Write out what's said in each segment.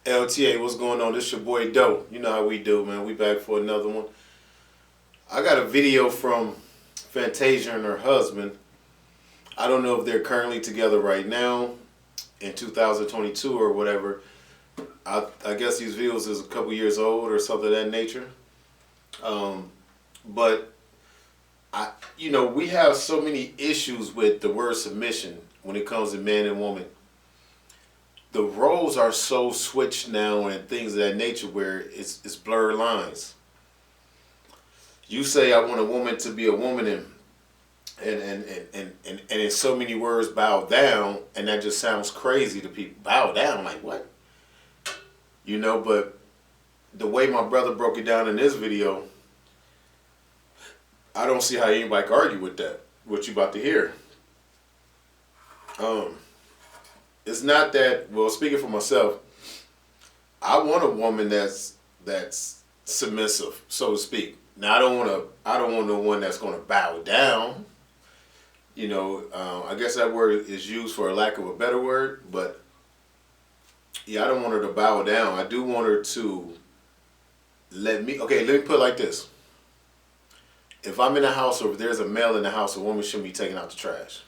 LTA, what's going on? This your boy Doe. You know how we do, man. We back for another one. I got a video from Fantasia and her husband. I don't know if they're currently together right now in 2022 or whatever. I guess these videos is a couple years old or something of that nature. But we have so many issues with the word submission when it comes to man and woman. The roles are so switched now and things of that nature where it's blurred lines. You say I want a woman to be a woman and in so many words bow down, and that just sounds crazy to people. Bow down, like what? But the way my brother broke it down in this video, I don't see how anybody can argue with that, what you about to hear. It's not that, well, speaking for myself, I want a woman that's submissive, so to speak. Now I don't want no one that's gonna bow down. I guess that word is used for a lack of a better word, but yeah, I don't want her to bow down. I do want her to let me put it like this. If I'm in a house or if there's a male in the house, a woman shouldn't be taking out the trash.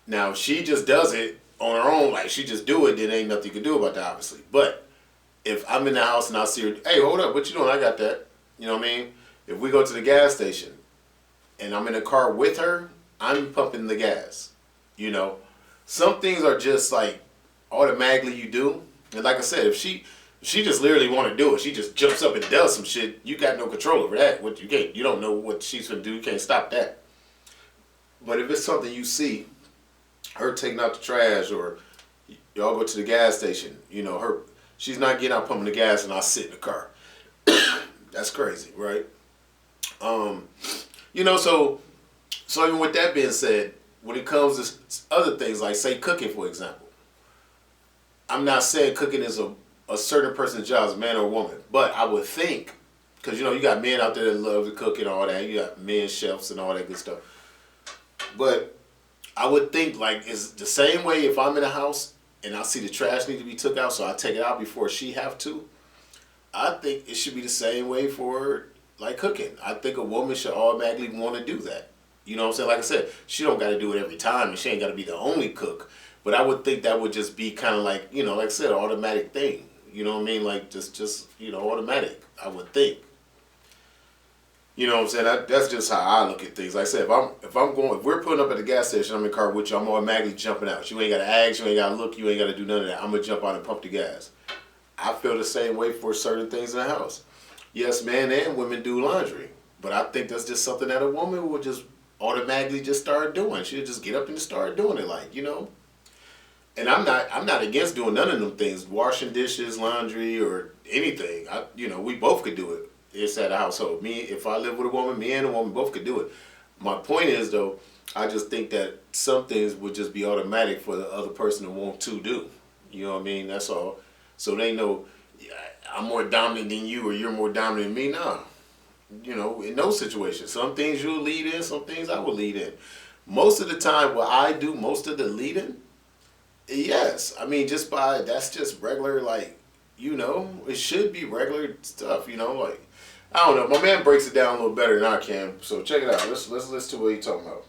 Now, if she just does it on her own, like she just do it, then ain't nothing you can do about that, obviously. But if I'm in the house and I see her, hey, hold up, what you doing? I got that. You know what I mean? If we go to the gas station and I'm in a car with her, I'm pumping the gas. Some things are just like automatically you do. And like I said, if she just literally want to do it, she just jumps up and does some shit, you got no control over that. You don't know what she's gonna do. You can't stop that. But if it's something you see, her taking out the trash, or y'all go to the gas station, she's not getting out pumping the gas and I sit in the car. That's crazy, right? So even with that being said, when it comes to other things, like say cooking, for example, I'm not saying cooking is a certain person's job, as a man or a woman, but I would think, because you got men out there that love to cook and all that, you got men chefs and all that good stuff, but I would think like it's the same way if I'm in a house and I see the trash need to be took out, so I take it out before she have to. I think it should be the same way for like cooking. I think a woman should automatically want to do that. You know what I'm saying? Like I said, she don't got to do it every time, and she ain't got to be the only cook. But I would think that would just be kind of like, like I said, an automatic thing. You know what I mean? Like just automatic. I would think. You know what I'm saying? That's just how I look at things. Like I said, if we're pulling up at the gas station, I'm in the car with you, I'm automatically jumping out. You ain't got to ask, you ain't got to look, you ain't got to do none of that. I'm going to jump out and pump the gas. I feel the same way for certain things in the house. Yes, men and women do laundry, but I think that's just something that a woman will just automatically just start doing. She'll just get up and just start doing it, And I'm not against doing none of them things, washing dishes, laundry, or anything. We both could do it. It's at a household. If I live with a woman, me and a woman both could do it. My point is, though, I just think that some things would just be automatic for the other person to want to do. You know what I mean? That's all. So they know I'm more dominant than you or you're more dominant than me. Nah. In those situations, some things you'll lead in, some things I will lead in. Most of the time, what I do, most of the leading, yes. I mean, that's just regular, it should be regular stuff, like, I don't know. My man breaks it down a little better than I can, so check it out. Let's listen to what he's talking about.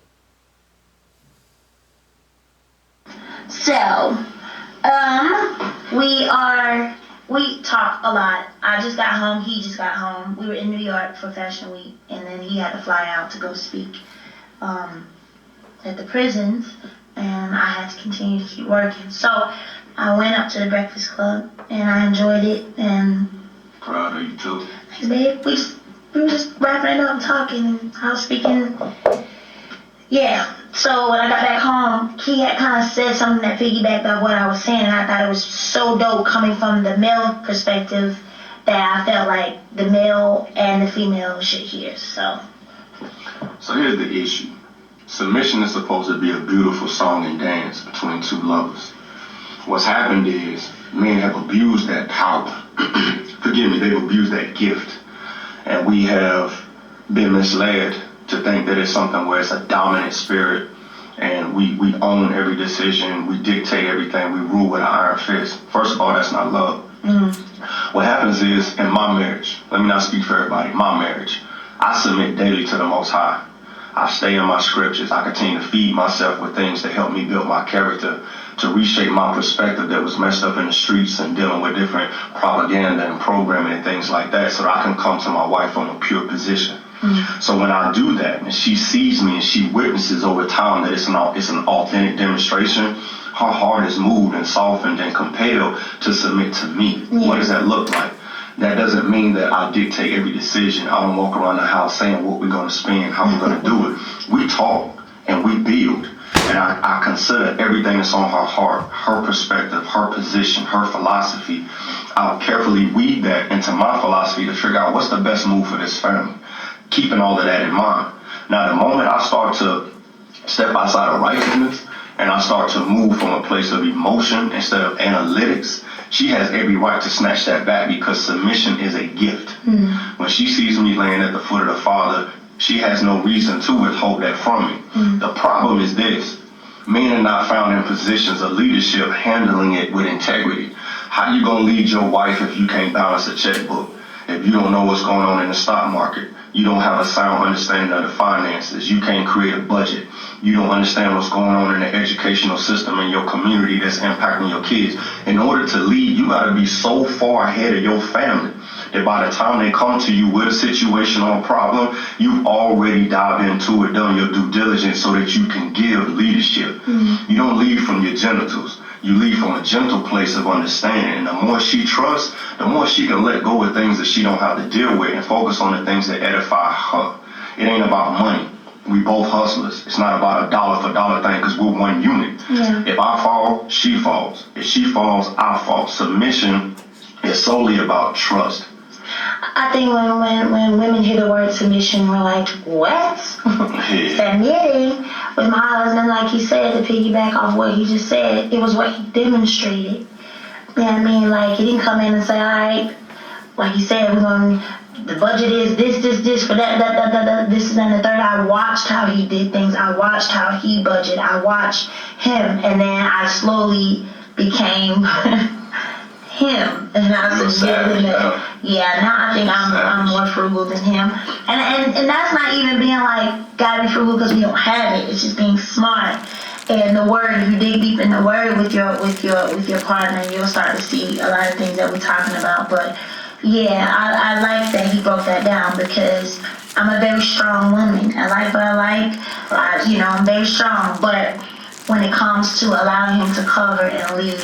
So, we talk a lot. I just got home, he just got home. We were in New York for Fashion Week, and then he had to fly out to go speak at the prisons, and I had to continue to keep working. So, I went up to the Breakfast Club, and I enjoyed it, and proud of you too. Thanks, babe. We were just wrapping it up, talking, and I was speaking. Yeah. So when I got back home, he had kind of said something that piggybacked off what I was saying, and I thought it was so dope coming from the male perspective that I felt like the male and the female should hear. So here's the issue. Submission is supposed to be a beautiful song and dance between two lovers. What's happened is men have abused that power. Forgive me, they've abused that gift. And we have been misled to think that it's something where it's a dominant spirit and we own every decision, we dictate everything, we rule with an iron fist. First of all, that's not love. What happens is, in my marriage, let me not speak for everybody, my marriage, I submit daily to the Most High. I stay in my scriptures. I continue to feed myself with things that help me build my character, to reshape my perspective that was messed up in the streets and dealing with different propaganda and programming and things like that, so that I can come to my wife from a pure position. So when I do that, and she sees me and she witnesses over time that it's an authentic demonstration, her heart is moved and softened and compelled to submit to me. What does that look like? That doesn't mean that I dictate every decision. I don't walk around the house saying what we're going to spend, how we're going to do it. We talk and we build. And I consider everything that's on her heart, her perspective, her position, her philosophy. I'll carefully weave that into my philosophy to figure out what's the best move for this family, keeping all of that in mind. Now, the moment I start to step outside of righteousness and I start to move from a place of emotion instead of analytics, she has every right to snatch that back, because submission is a gift. When she sees me laying at the foot of the Father, she has no reason to withhold that from me. The problem is this: men are not found in positions of leadership handling it with integrity. How you gonna lead your wife if you can't balance a checkbook? If you don't know what's going on in the stock market? You don't have a sound understanding of the finances. You can't create a budget. You don't understand what's going on in the educational system in your community that's impacting your kids. In order to lead, you gotta be so far ahead of your family that by the time they come to you with a situation or a problem, you've already dived into it, done your due diligence so that you can give leadership. You don't lead from your genitals. You lead from a gentle place of understanding. And the more she trusts, the more she can let go of things that she don't have to deal with and focus on the things that edify her. It ain't about money. We both hustlers. It's not about a dollar for dollar thing, because we're one unit. If I fall, she falls. If she falls, I fall. Submission is solely about trust. I think when women hear the word submission, we're like, what? Submitting. With my husband, like he said, to piggyback off what he just said, it was what he demonstrated. You know what I mean? Like, he didn't come in and say, all right, like he said, the budget is this, for that, this and the third. I watched how he did things. I watched how he budgeted. I watched him, and then I slowly became him, and I was giving it. Yeah, now I think I'm more frugal than him, and that's not even being like gotta be frugal because we don't have it. It's just being smart. And the word, if you dig deep in the word with your partner, you'll start to see a lot of things that we're talking about. But yeah, I like that he broke that down, because I'm a very strong woman. I like what I like. I'm very strong, but when it comes to allowing him to cover and lead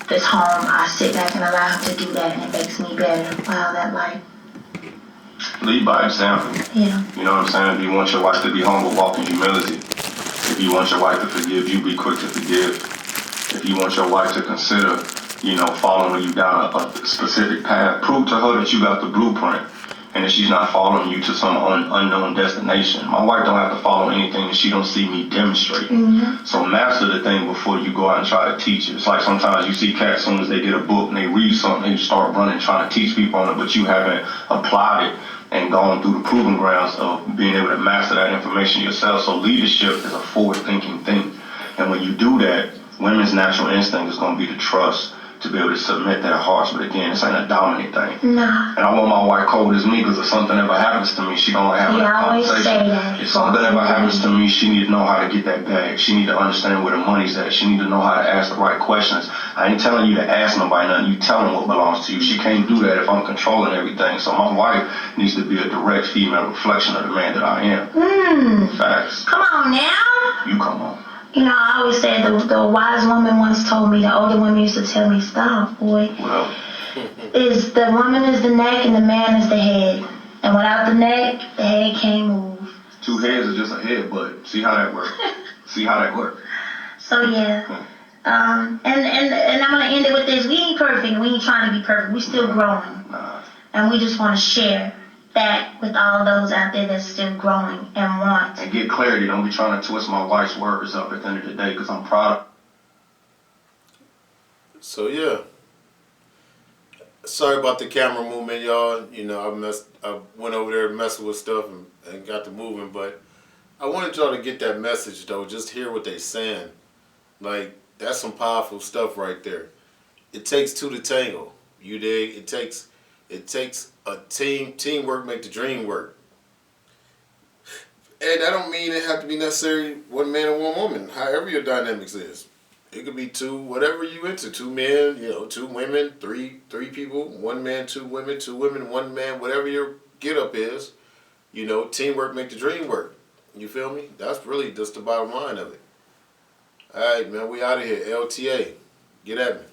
this home, I sit back and allow him to do that, and it makes me better. Wow, that life. Lead by example. Yeah. You know what I'm saying? If you want your wife to be humble, walk in humility. If you want your wife to forgive you, be quick to forgive. If you want your wife to consider, following you down a specific path, prove to her that you got the blueprint, and that she's not following you to some unknown destination. My wife don't have to follow anything that she don't see me demonstrate. So master the thing before you go out and try to teach it. It's like sometimes you see cats, as soon as they get a book and they read something, they start running trying to teach people on it, but you haven't applied it and gone through the proving grounds of being able to master that information yourself. So leadership is a forward-thinking thing. And when you do that, women's natural instinct is going to be to trust, to be able to submit their hearts. But again, this ain't a dominant thing. Nah. And I want my wife cold as me, because if something ever happens to me, she gonna have that conversation. If something ever happens to me, she need to know how to get that bag. She need to understand where the money's at. She need to know how to ask the right questions. I ain't telling you to ask nobody nothing. You tell them what belongs to you. She can't do that if I'm controlling everything. So my wife needs to be a direct female reflection of the man that I am. Facts. Come on now. You come on. I always said the wise woman once told me, the older women used to tell me, stop, boy. Well, The woman is the neck and the man is the head. And without the neck, the head can't move. two heads is just a head, but see how that works. So yeah. And I'm gonna end it with this. We ain't perfect. We ain't trying to be perfect. We still growing. And we just want to share that with all those out there that's still growing and want. And get clarity. Don't be trying to twist my wife's words up at the end of the day, because I'm proud of. So yeah. Sorry about the camera movement, y'all. I went over there messing with stuff and got to moving, but I wanted y'all to get that message though. Just hear what they saying. Like that's some powerful stuff right there. It takes two to tango. You dig? It takes a teamwork make the dream work. And that don't mean it have to be necessarily one man and one woman. However your dynamics is. It could be two, whatever you into. Two men, two women, three people, one man, two women, one man, whatever your get up is. Teamwork make the dream work. You feel me? That's really just the bottom line of it. All right, man, we out of here. LTA. Get at me.